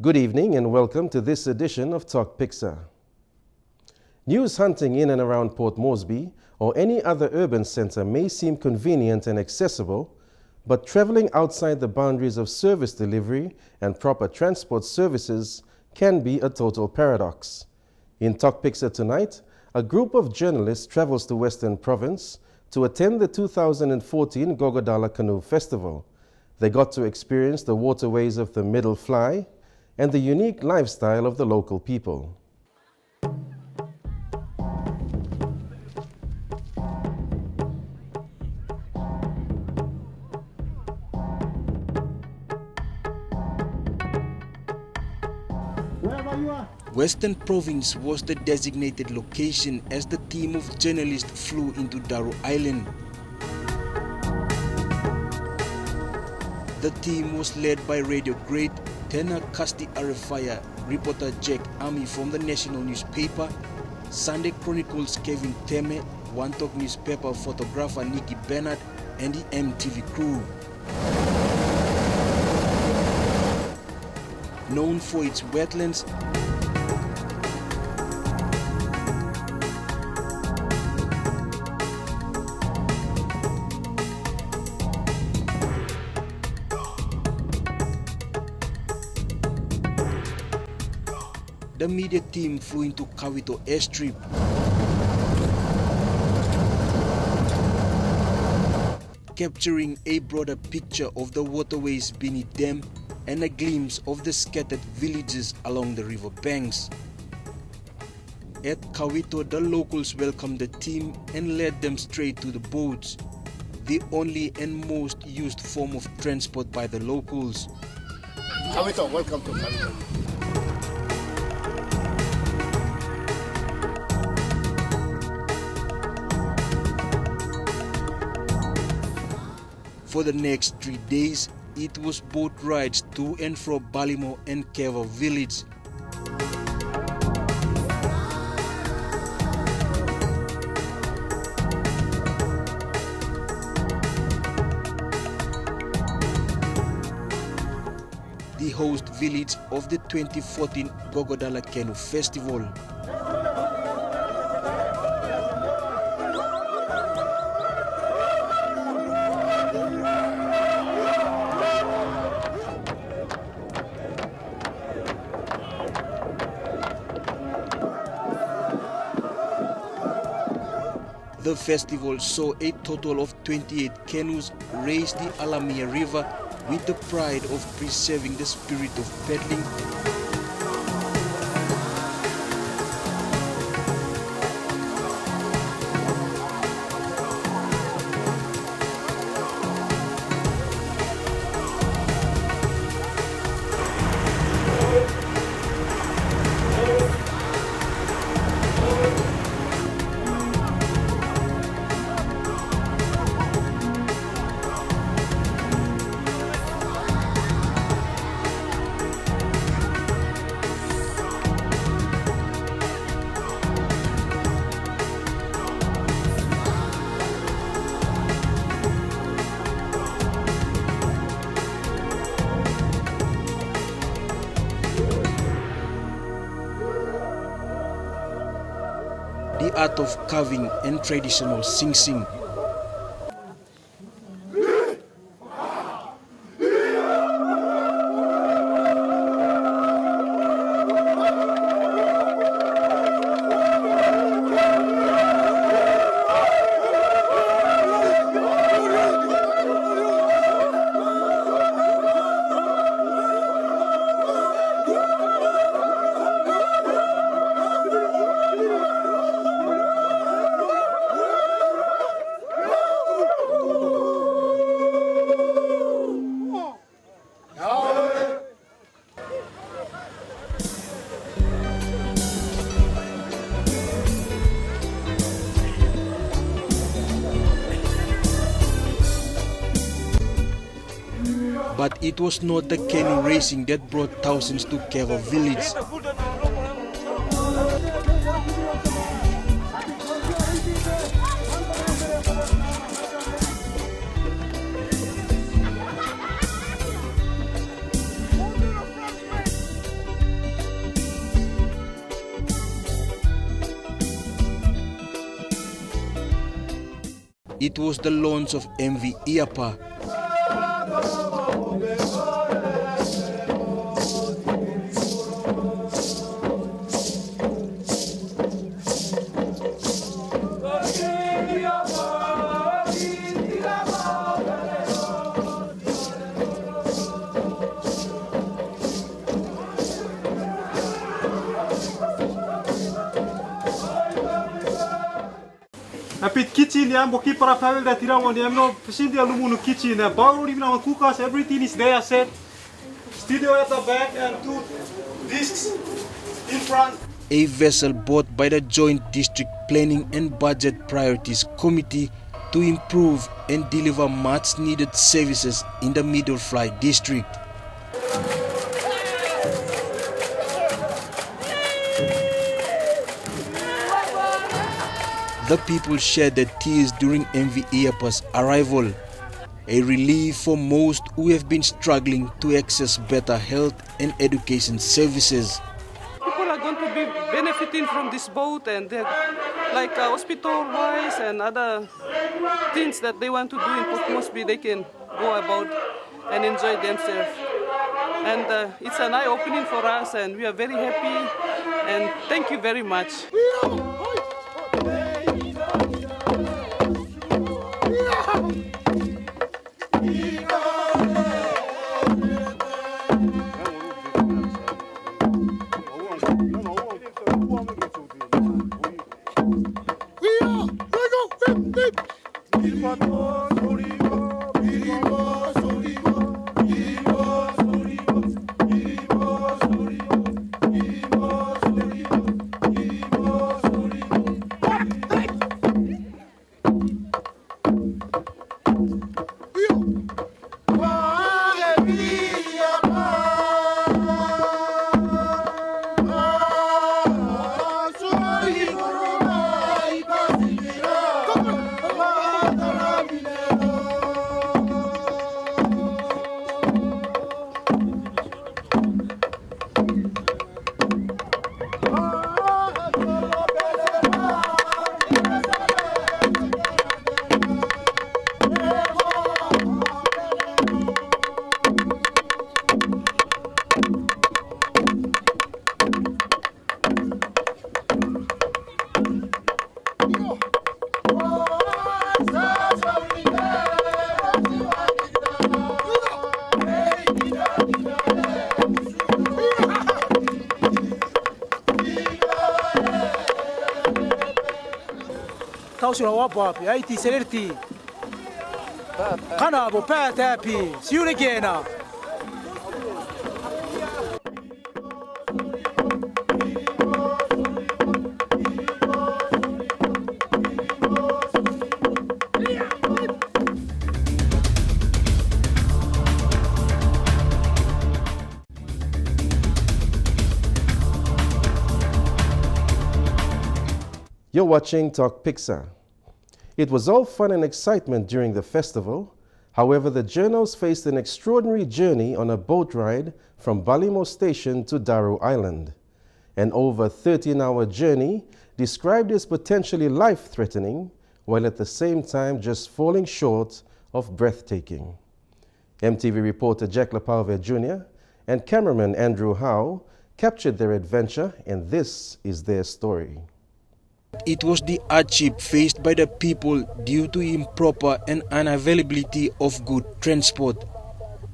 Good evening and welcome to this edition of Tok Piksa. News hunting in and around Port Moresby or any other urban center may seem convenient and accessible, but traveling outside the boundaries of service delivery and proper transport services can be a total paradox. In Tok Piksa tonight, a group of journalists travels to Western Province to attend the 2014 Gogodala Canoe Festival. They got to experience the waterways of the Middle Fly and the unique lifestyle of the local people. Western Province was the designated location as the team of journalists flew into Daru Island. The team was led by radio great Tena Kasti Arefaya, reporter Jack Ami from the national newspaper, Sunday Chronicles Kevin Teme, Wantok newspaper photographer Nicky Bernard, and the EMTV crew. Known for its wetlands, the media team flew into Kawito airstrip. Capturing a broader picture of the waterways beneath them and a glimpse of the scattered villages along the river banks. At Kawito, the locals welcomed the team and led them straight to the boats, the only and most used form of transport by the locals. Kawito, welcome to Kawito. For the next 3 days, it was boat rides to and from Balimo and Keva village. The host village of the 2014 Gogodala Canoe Festival. The festival saw a total of 28 canoes race the Alamia River with the pride of preserving the spirit of paddling. The art of carving and traditional sing-sing. But it was not the canoe racing that brought thousands to Keva village. it was the launch of MV Iapa. Apit kitchen ya boki para family da tira woni amno facility alumu no kitchen na bawro even on cookers everything is there set. Studio at the back and two discs in front. A vessel bought by the Joint District Planning and Budget Priorities Committee to improve and deliver much needed services in the Middle Fly District. The people shared their tears during MV Iapa's arrival, a relief for most who have been struggling to access better health and education services. People are going to be benefiting from this boat, and they're like hospital-wise and other things that they want to do in Port Moresby, they can go about and enjoy themselves. And it's an eye-opening for us, and we are very happy, and thank you very much. Tausila wapapi, aiti selerti. Kana bo patapi, see you again. You're watching Tok Piksa. It was all fun and excitement during the festival. However, the journos faced an extraordinary journey on a boat ride from Balimo Station to Daru Island. An over 13-hour journey described as potentially life-threatening, while at the same time just falling short of breathtaking. EMTV reporter Jack Lapalve Jr. and cameraman Andrew Howe captured their adventure, and this is their story. It was the hardship faced by the people due to improper and unavailability of good transport,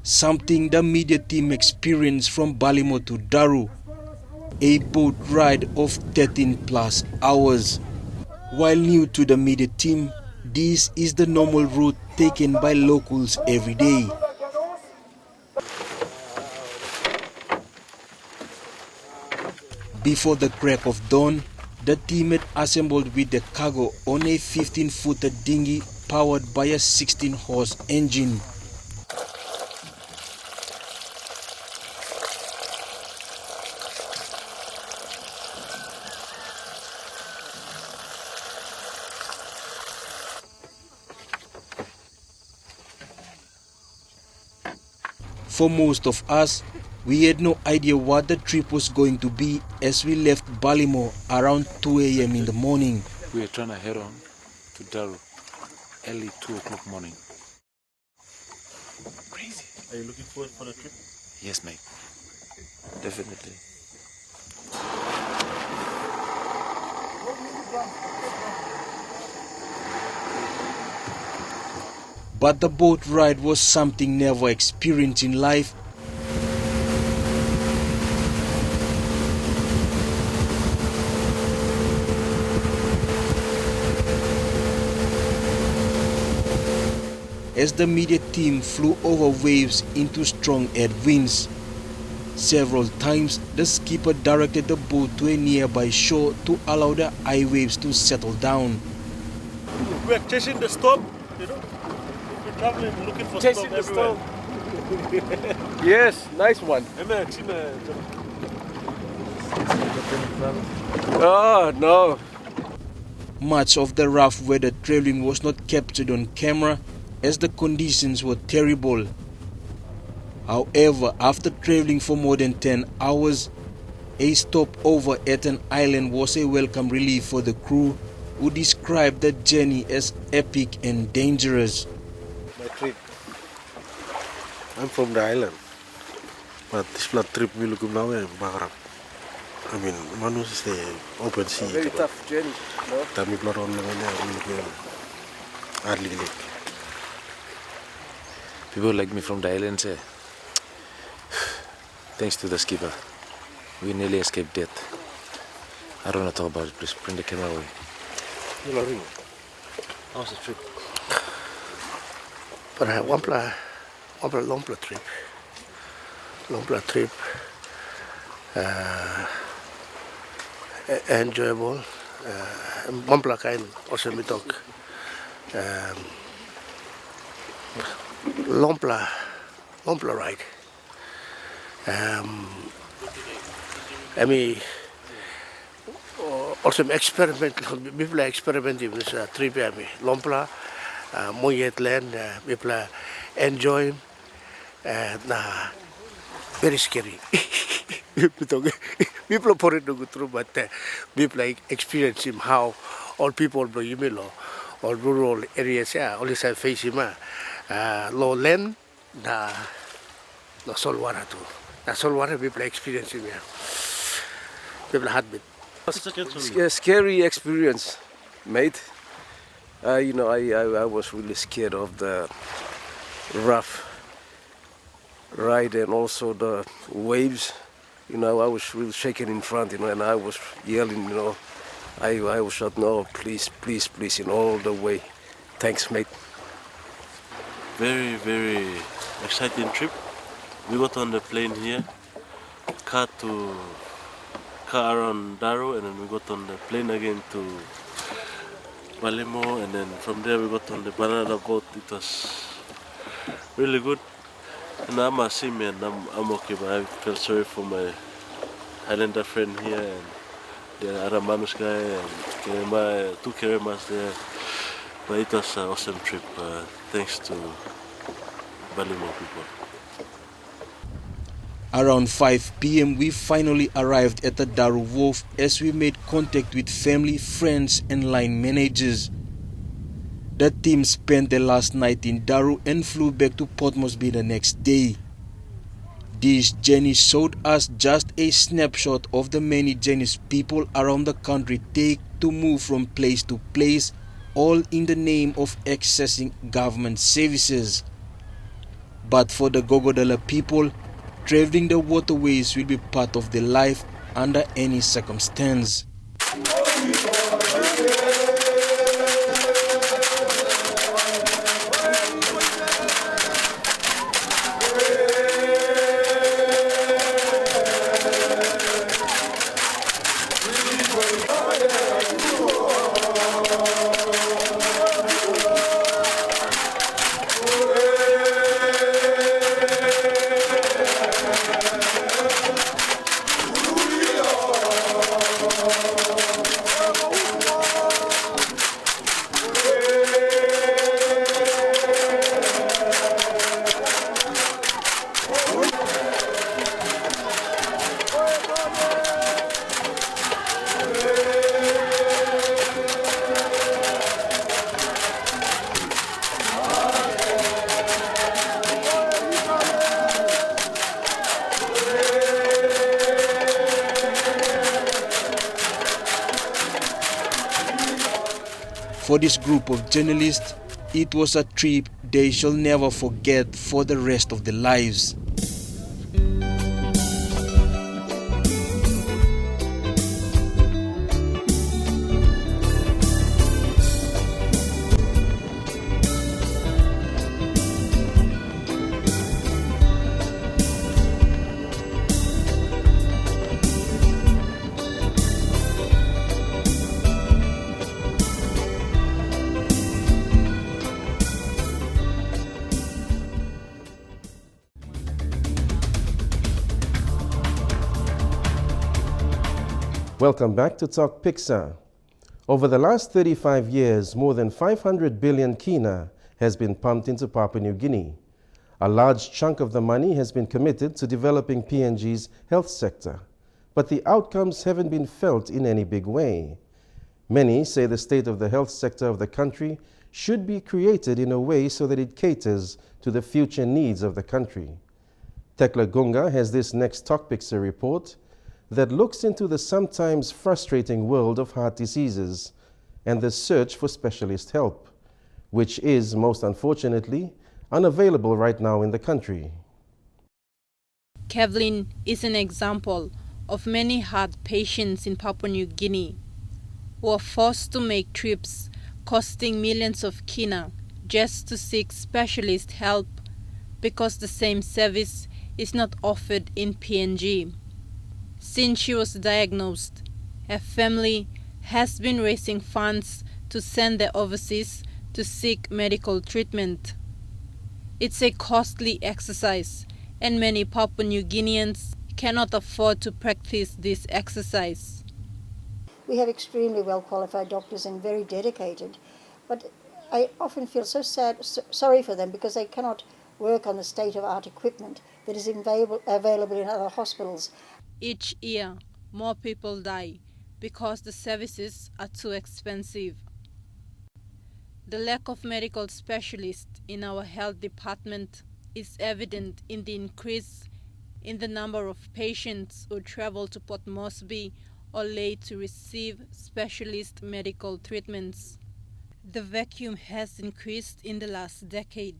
something the media team experienced from Balimo to Daru, a boat ride of 13 plus hours. While new to the media team, this is the normal route taken by locals every day. Before the crack of dawn, the team had assembled with the cargo on a 15-footer dinghy powered by a 16-horse engine. For most of us, we had no idea what the trip was going to be as we left Balimo around 2 a.m. in the morning. We are trying to head on to Daru, early 2 o'clock morning. Crazy. Are you looking forward for the trip? Yes, mate. Definitely. But the boat ride was something never experienced in life. As the media team flew over waves into strong headwinds. Several times, the skipper directed the boat to a nearby shore to allow the high waves to settle down. We're chasing the storm, you know. We're traveling, looking for Chasing storm the everywhere. Yes, nice one. Oh, no. Much of the rough weather traveling was not captured on camera as the conditions were terrible. However, after traveling for more than 10 hours, a stopover at an island was a welcome relief for the crew, who described the journey as epic and dangerous. My trip. I'm from the island, but this blood trip we look now in Marape. I mean, Manus is the open sea. A very tough journey. No? Tami blood on the hardly lake. People like me from the island say, thanks to the skipper, we nearly escaped death. I don't want to talk about it, please bring the camera away. How's the trip? But I want a long trip. Long trip. Enjoyable. One kind also me talk. Long ride. I mean, also experiment. People experiment in this trip. I mean, Lompla, Moyet land. People enjoy. Very scary. People put it to go through, but people experience him how all people bring him all rural areas. Yeah, only side face him. Low land, the salt water too. The salt water people experience him. Yeah. People had it. It's a scary experience, mate. You know, I was really scared of the rough ride and also the waves. You know, I was really shaking in front, you know, and I was yelling, you know. I was shouting, no, please, please, please, you know, all the way. Thanks, mate. Very, very exciting trip. We got on the plane here, car around Daro, and then we got on the plane again to Balemo, and then from there we got on the banana boat. It was really good. And I'm a seaman, I'm okay, but I feel sorry for my Islander friend here and the other Manus guy and two Keremas there. But it was an awesome trip, thanks to Balimo people. Around 5 p.m. we finally arrived at the Daru Wharf as we made contact with family, friends and line managers. The team spent the last night in Daru and flew back to Port Moresby the next day. This journey showed us just a snapshot of the many journeys people around the country take to move from place to place, all in the name of accessing government services. But for the Gogodala people, traveling the waterways will be part of their life under any circumstance. For this group of journalists, it was a trip they shall never forget for the rest of their lives. Welcome back to Tok Piksa. Over the last 35 years, more than 500 billion kina has been pumped into Papua New Guinea. A large chunk of the money has been committed to developing PNG's health sector, but the outcomes haven't been felt in any big way. Many say the state of the health sector of the country should be created in a way so that it caters to the future needs of the country. Tekla Gunga has this next Tok Piksa report that looks into the sometimes frustrating world of heart diseases and the search for specialist help, which is, most unfortunately, unavailable right now in the country. Kevlin is an example of many heart patients in Papua New Guinea who are forced to make trips costing millions of kina just to seek specialist help because the same service is not offered in PNG. Since she was diagnosed, her family has been raising funds to send her overseas to seek medical treatment. It's a costly exercise, and many Papua New Guineans cannot afford to practice this exercise. We have extremely well qualified doctors and very dedicated, but I often feel so sorry for them because they cannot work on the state-of-art equipment that is available in other hospitals. Each year, more people die because the services are too expensive. The lack of medical specialists in our health department is evident in the increase in the number of patients who travel to Port Moresby or Lae to receive specialist medical treatments. The vacuum has increased in the last decade,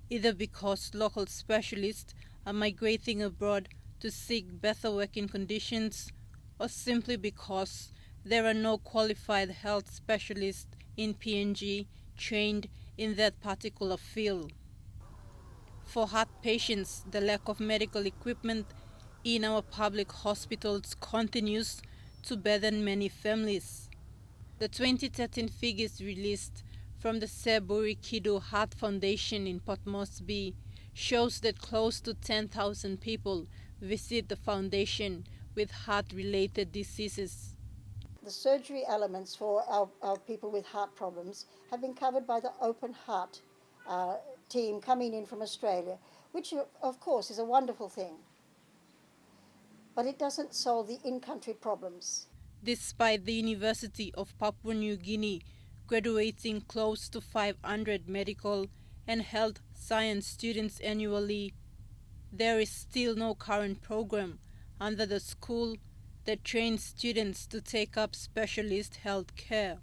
either because local specialists are migrating abroad to seek better working conditions, or simply because there are no qualified health specialists in PNG trained in that particular field. For heart patients, the lack of medical equipment in our public hospitals continues to burden many families. The 2013 figures released from the Buri Kidu Heart Foundation in Port Moresby shows that close to 10,000 people visit the foundation with heart-related diseases. The surgery elements for our people with heart problems have been covered by the Open Heart team coming in from Australia, which of course is a wonderful thing. But it doesn't solve the in-country problems. Despite the University of Papua New Guinea graduating close to 500 medical and health science students annually, there is still no current program under the school that trains students to take up specialist health care.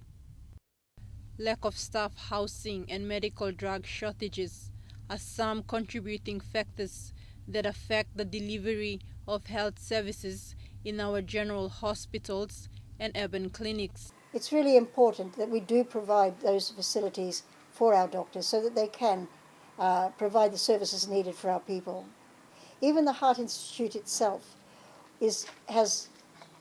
Lack of staff, housing, and medical drug shortages are some contributing factors that affect the delivery of health services in our general hospitals and urban clinics. It's really important that we do provide those facilities for our doctors so that they can provide the services needed for our people. Even the Heart Institute itself has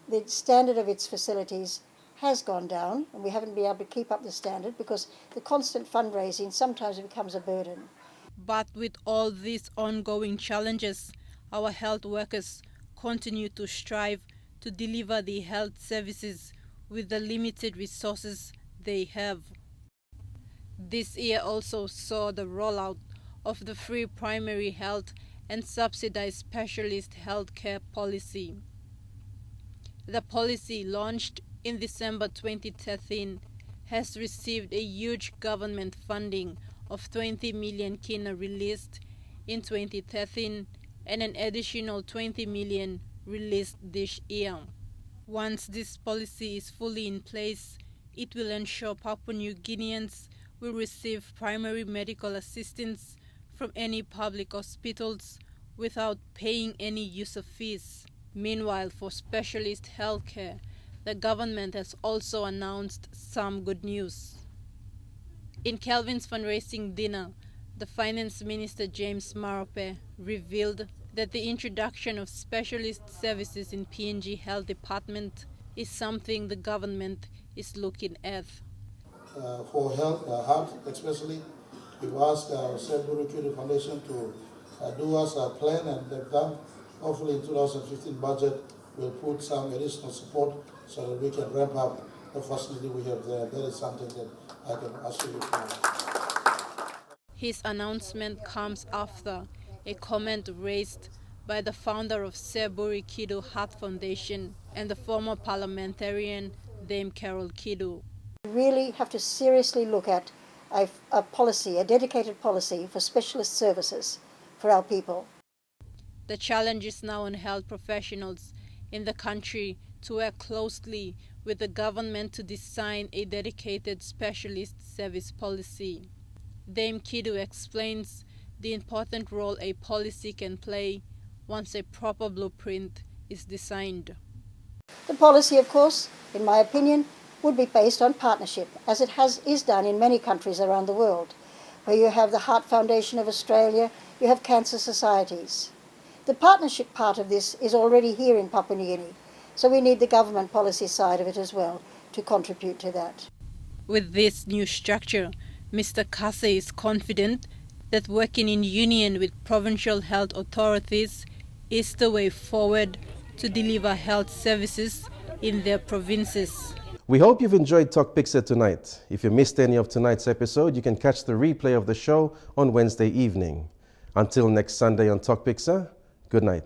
the standard of its facilities has gone down, and we haven't been able to keep up the standard because the constant fundraising sometimes becomes a burden. But with all these ongoing challenges, our health workers continue to strive to deliver the health services with the limited resources they have. This year also saw the rollout of the free primary health and subsidized specialist health care policy. The policy, launched in December 2013, has received a huge government funding of 20 million kina released in 2013 and an additional 20 million released this year. Once this policy is fully in place, it will ensure Papua New Guineans will receive primary medical assistance from any public hospitals without paying any user fees. Meanwhile, for specialist healthcare, the government has also announced some good news. In Kelvin's fundraising dinner, the Finance Minister James Marape revealed that the introduction of specialist services in PNG Health Department is something the government is looking at. For health, heart especially, we've asked our Buri Kidu Foundation to do us a plan, and they've done. Hopefully in 2015 budget, we'll put some additional support so that we can ramp up the facility we have there. That is something that I can assure you for. His announcement comes after a comment raised by the founder of Buri Kidu Heart Foundation and the former parliamentarian Dame Carol Kidu. We really have to seriously look at a policy, a dedicated policy for specialist services for our people. The challenge is now on health professionals in the country to work closely with the government to design a dedicated specialist service policy. Dame Kidu explains the important role a policy can play once a proper blueprint is designed. The policy, of course, in my opinion, would be based on partnership, as it is done in many countries around the world, where you have the Heart Foundation of Australia, you have cancer societies. The partnership part of this is already here in Papua New Guinea, so we need the government policy side of it as well to contribute to that. With this new structure, Mr. Kase is confident that working in union with provincial health authorities is the way forward to deliver health services in their provinces. We hope you've enjoyed Tok Piksa tonight. If you missed any of tonight's episode, you can catch the replay of the show on Wednesday evening. Until next Sunday on Tok Piksa, good night.